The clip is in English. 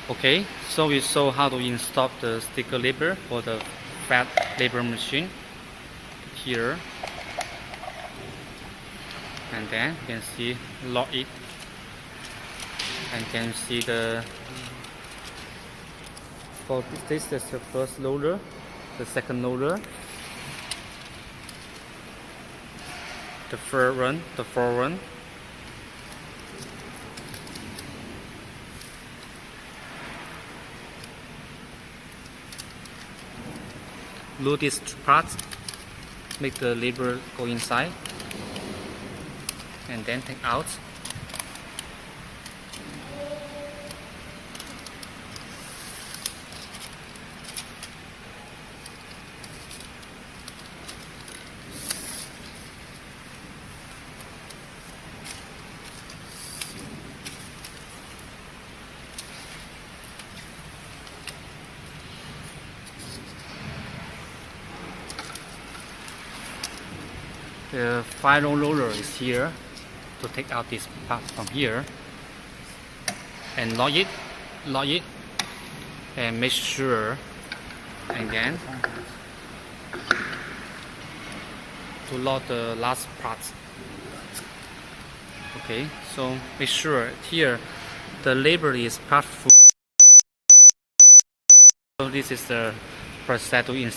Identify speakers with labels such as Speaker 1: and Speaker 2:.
Speaker 1: Okay, so we saw how to install the sticker label for the fat label machine here, and then you can see lock it, and can see the for this is the first loader, the second loader, the third one, the fourth one. Load this part, make the label go inside, and then take out. The final loader is here to take out this part from here and lock it, and make sure again to lock the last part. Okay, so make sure here the label is part full. So this is the process to install.